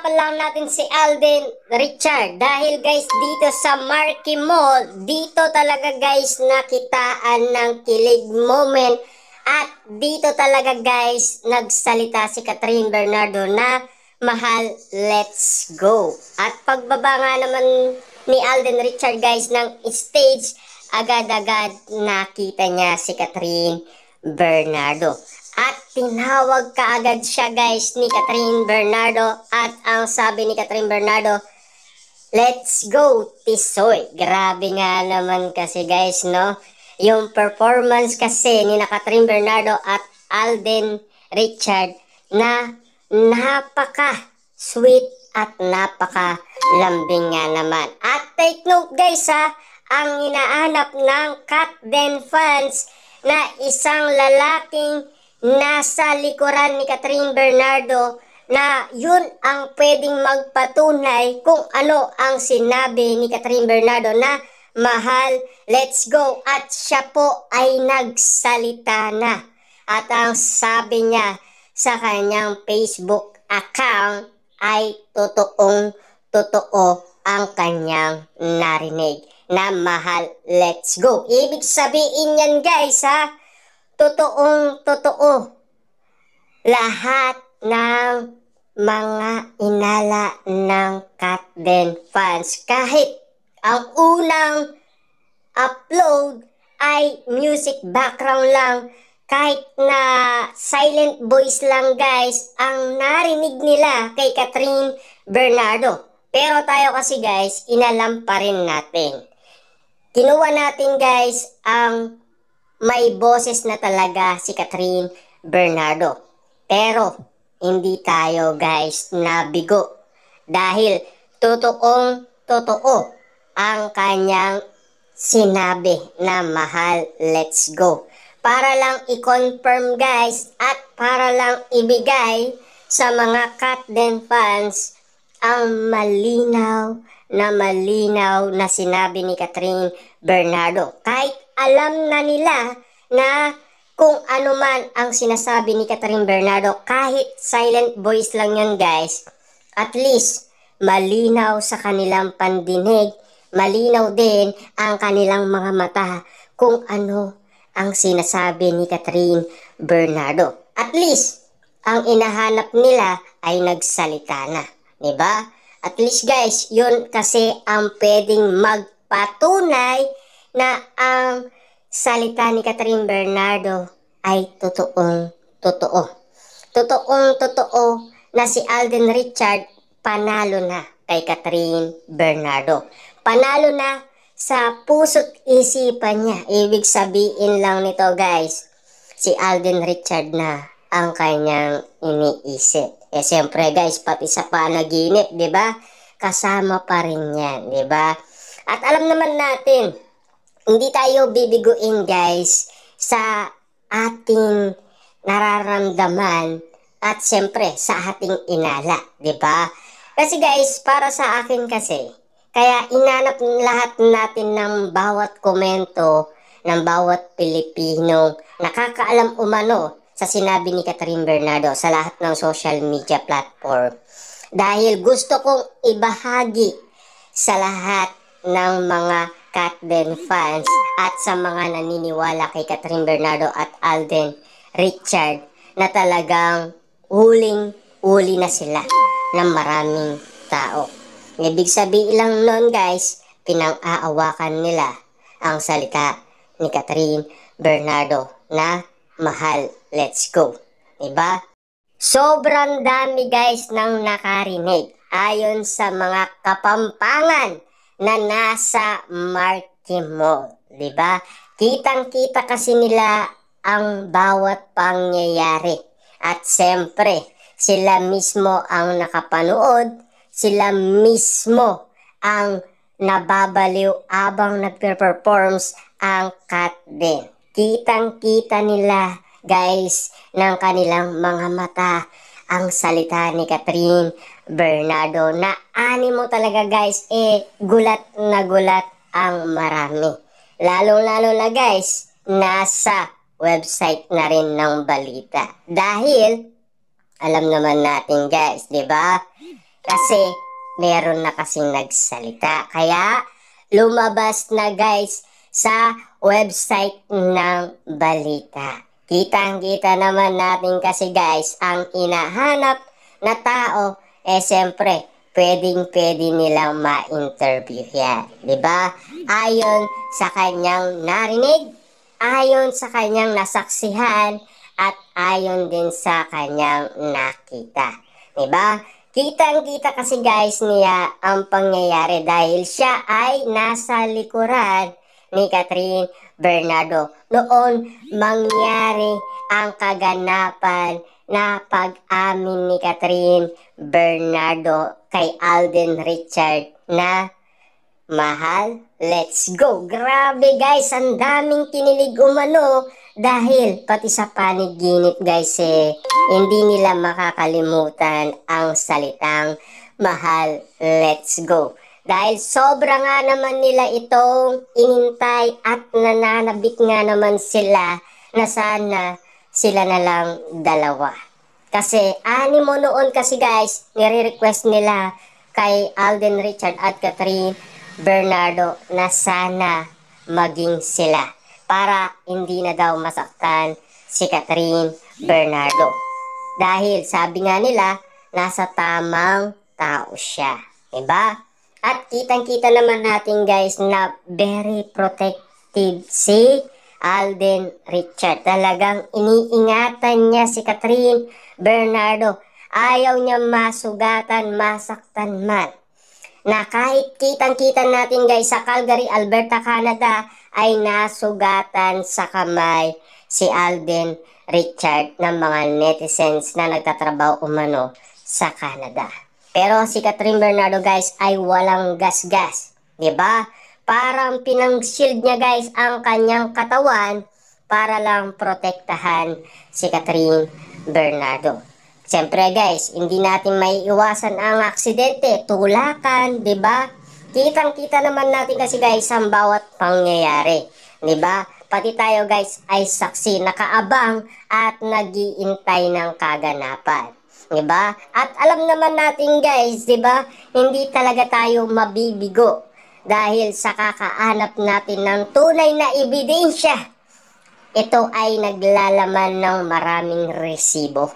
pag-uusapan lang natin si Alden Richard dahil guys dito sa Marquee Mall, dito talaga guys nakitaan ng kilig moment at dito talaga guys nagsalita si Catherine Bernardo na mahal, let's go. At pagbaba nga naman ni Alden Richard guys ng stage, agad-agad nakita niya si Catherine Bernardo. At tinawag kaagad siya guys ni Catherine Bernardo at ang sabi ni Catherine Bernardo, let's go Tisoy. Grabe nga naman kasi guys no, yung performance kasi ni Catherine Bernardo at Alden Richard na napaka sweet at napaka lambing nga naman. At take note guys ha, ang hinahanap ng Katden fans na isang lalaking nasa likuran ni Catherine Bernardo na yun ang pwedeng magpatunay kung ano ang sinabi ni Catherine Bernardo na mahal, let's go. At siya po ay nagsalita na. At ang sabi niya sa kanyang Facebook account ay totoong-totoo ang kanyang narinig na mahal, let's go. Ibig sabihin yan guys ha, totoong-totoo lahat ng mga inala ng Katden fans. Kahit ang unang upload ay music background lang, kahit na silent voice lang guys ang narinig nila kay Catherine Bernardo. Pero tayo kasi guys, inalam pa rin natin. Kinuha natin guys ang may boses na talaga si Catherine Bernardo. Pero hindi tayo guys nabigo dahil totoong-totoo ang kanyang sinabi na mahal, let's go. Para lang i-confirm guys at para lang ibigay sa mga Katden fans ang malinaw na sinabi ni Catherine Bernardo. Kahit alam na nila na kung ano man ang sinasabi ni Catherine Bernardo, kahit silent voice lang yan guys, at least malinaw sa kanilang pandinig, malinaw din ang kanilang mga mata kung ano ang sinasabi ni Catherine Bernardo. At least ang inahanap nila ay nagsalita na, diba? At least guys, yun kasi ang pwedeng magpatunay na ang salita ni Catherine Bernardo ay totoong-totoo. Totoong-totoo na si Alden Richard panalo na kay Catherine Bernardo. Panalo na sa puso't isipan niya. Ibig sabihin lang nito guys, si Alden Richard na ang kanyang iniisip. Eh siyempre guys, pati sa panaginip, 'di ba? Kasama pa rin 'yan, 'di ba? At alam naman natin, hindi tayo bibiguin guys sa ating nararamdaman at siyempre sa ating inala, 'di ba? Kasi guys, para sa akin kasi, kaya inanap lahat natin ng bawat komento ng bawat Pilipino nakakaalam umano sa sinabi ni Catherine Bernardo sa lahat ng social media platform. Dahil gusto kong ibahagi sa lahat ng mga Katden fans at sa mga naniniwala kay Catherine Bernardo at Alden Richard na talagang huling-uli na sila ng maraming tao. Ibig sabihin lang nun guys, pinang-aawakan nila ang salita ni Catherine Bernardo na mahal, let's go. Diba? Sobrang dami guys ng nakarinig ayon sa mga kapampangan na nasa Marquee Mall, 'di ba? Kitang-kita kasi nila ang bawat pangyayari. At siyempre, sila mismo ang nakapanood, sila mismo ang nababaliw abang nagpe-performs ang Katden. Kitang-kita nila guys ng kanilang mga mata ang salita ni Catherine Bernardo na animo talaga guys, gulat na gulat ang marami. Lalo-lalo na guys, nasa website na rin ng balita. Dahil, alam naman natin guys, di ba? Kasi meron na kasing nagsalita. Kaya lumabas na guys sa website ng balita. Kitang-kita naman natin kasi guys, ang inahanap na tao, siyempre, pwedeng-pwede nilang ma-interview yan. Diba? Ayon sa kanyang narinig, ayon sa kanyang nasaksihan, at ayon din sa kanyang nakita. Diba? Kitang-kita kasi guys niya ang pangyayari dahil siya ay nasa likuran ni Catherine Bernardo. Noon mangyari ang kaganapan na pag-amin ni Catherine Bernardo kay Alden Richard na mahal, let's go. Grabe guys, ang daming kinilig umano dahil pati sa paniginip guys hindi nila makakalimutan ang salitang mahal, let's go. Dahil sobra nga naman nila itong inintay at nananabik nga naman sila na sana sila na lang dalawa. Kasi animo noon kasi guys, nire-request nila kay Alden Richard at Catherine Bernardo na sana maging sila para hindi na daw masaktan si Catherine Bernardo. Dahil sabi nga nila, nasa tamang tao siya. Diba? At kitang-kita naman natin guys na very protective si Alden Richard. Talagang iniingatan niya si Catherine Bernardo. Ayaw niya masugatan, masaktan man. Na kahit kitang-kita natin guys sa Calgary, Alberta, Canada ay nasugatan sa kamay si Alden Richard ng mga netizens na nagtatrabaho umano sa Canada. Pero si Catherine Bernardo guys ay walang gas-gas, 'di ba? Parang pinang-shield niya guys ang kanyang katawan para lang protektahan si Catherine Bernardo. Siyempre guys, hindi natin may iwasan ang aksidente, tulakan, 'di ba? Kitang-kita naman natin kasi guys ang bawat pangyayari, 'di ba? Pati tayo guys ay saksi, nakaabang at nag-iintay ng kaganapan, 'di ba? At alam naman natin guys, 'di ba? Hindi talaga tayo mabibigo dahil sa kakaanap natin ng tunay na ebidensya. Ito ay naglalaman ng maraming resibo.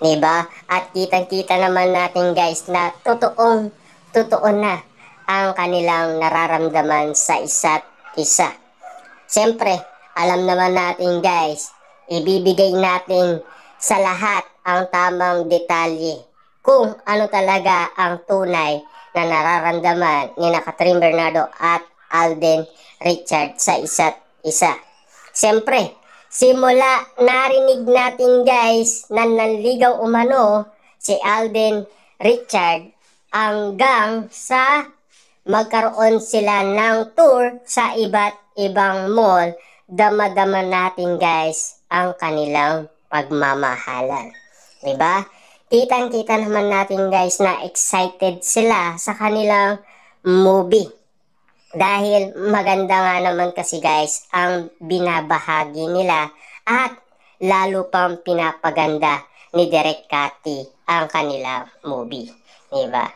Diba? At kitang-kita naman natin guys na totoo na ang kanilang nararamdaman sa isa't isa. Siyempre, alam naman natin guys, ibibigay natin sa lahat ang tamang detalye kung ano talaga ang tunay na nararamdaman ni Catherine Bernardo at Alden Richard sa isa't isa. Siyempre, simula narinig natin guys na nanligaw umano si Alden Richard hanggang sa magkaroon sila ng tour sa iba't ibang mall, dama-dama natin guys ang kanilang pagmamahalan. Diba? Kitang-kita naman natin guys na excited sila sa kanilang movie. Dahil maganda nga naman kasi guys ang binabahagi nila at lalo pang pinapaganda ni Direk Cathy ang kanilang movie. Diba?